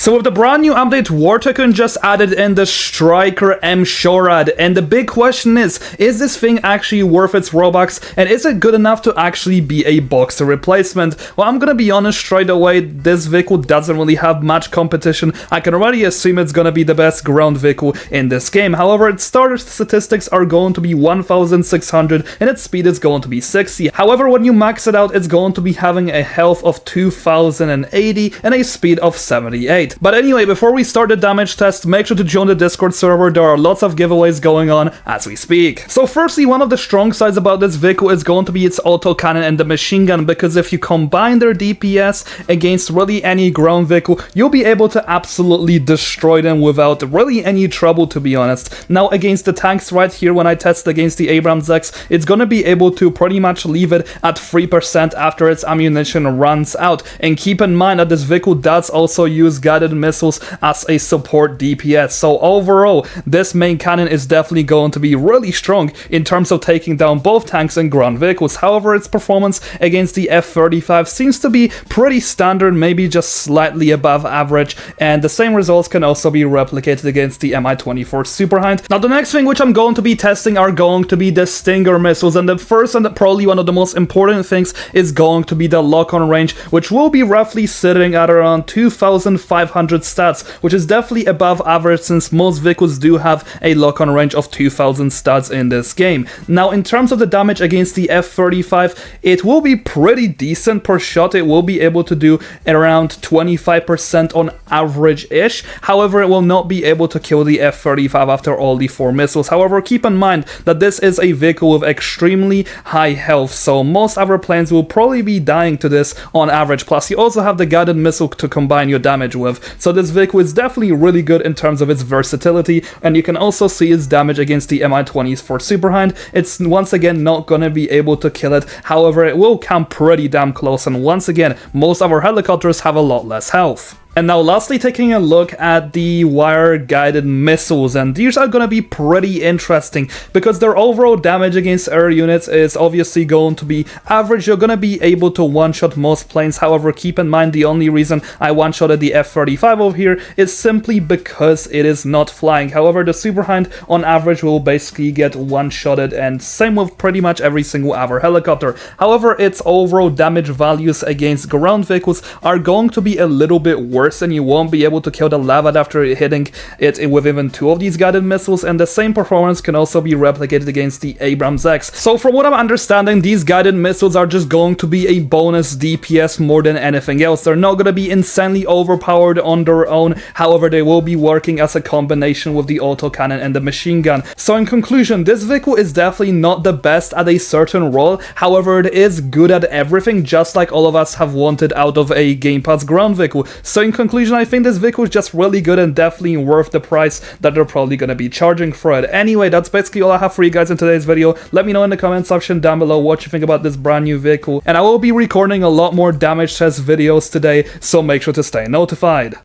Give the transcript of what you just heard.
So with the brand new update, Tycoon just added in the Stryker M-SHORAD, and the big question is this thing actually worth its Robux, and is it good enough to actually be a boxer replacement? Well, I'm gonna be honest straight away, this vehicle doesn't really have much competition. I can already assume it's gonna be the best ground vehicle in this game. However, its starter statistics are going to be 1600, and its speed is going to be 60. However, when you max it out, it's going to be having a health of 2080 and a speed of 78. But anyway, before we start the damage test, make sure to join the Discord server. There are lots of giveaways going on as we speak. So firstly, one of the strong sides about this vehicle is going to be its autocannon and the machine gun, because if you combine their DPS against really any ground vehicle, you'll be able to absolutely destroy them without really any trouble, to be honest. Now against the tanks right here, when I test against the Abrams X, it's gonna be able to pretty much leave it at 3% after its ammunition runs out. And keep in mind that this vehicle does also use guided missiles as a support DPS. So overall, this main cannon is definitely going to be really strong in terms of taking down both tanks and ground vehicles. However, its performance against the F-35 seems to be pretty standard, maybe just slightly above average, and the same results can also be replicated against the Mi-24 Super Hind. Now the next thing which I'm going to be testing are going to be the Stinger missiles, and the first and probably one of the most important things is going to be the lock-on range, which will be roughly sitting at around 2500 stats, which is definitely above average since most vehicles do have a lock-on range of 2000 stats in this game. Now in terms of the damage against the F-35, it will be pretty decent per shot. It will be able to do around 25% on average-ish. However, it will not be able to kill the F-35 after all the 4 missiles. However, keep in mind that this is a vehicle with extremely high health, so most other planes will probably be dying to this on average. Plus, you also have the guided missile to combine your damage with. So this vehicle is definitely really good in terms of its versatility, and you can also see its damage against the Mi-24 Super Hind. It's once again not gonna be able to kill it. However, it will come pretty damn close, and once again, most of our helicopters have a lot less health. And now lastly, taking a look at the wire-guided missiles, and these are gonna be pretty interesting because their overall damage against air units is obviously going to be average. You're gonna be able to one-shot most planes. However, keep in mind the only reason I one-shotted the F-35 over here is simply because it is not flying. However, the Super Hind on average will basically get one-shotted, and same with pretty much every single other helicopter. However, its overall damage values against ground vehicles are going to be a little bit worse, and you won't be able to kill the Lavat after hitting it with even 2 of these guided missiles, and the same performance can also be replicated against the Abrams X. So from what I'm understanding, these guided missiles are just going to be a bonus DPS more than anything else. They're not going to be insanely overpowered on their own. However, they will be working as a combination with the autocannon and the machine gun. So in conclusion, this vehicle is definitely not the best at a certain role. However, it is good at everything, just like all of us have wanted out of a Game Pass ground vehicle. So in conclusion, I think this vehicle is just really good and definitely worth the price that they're probably going to be charging for it. Anyway, that's basically all I have for you guys in today's video. Let me know in the comment section down below what you think about this brand new vehicle, and I will be recording a lot more damage test videos today, so make sure to stay notified.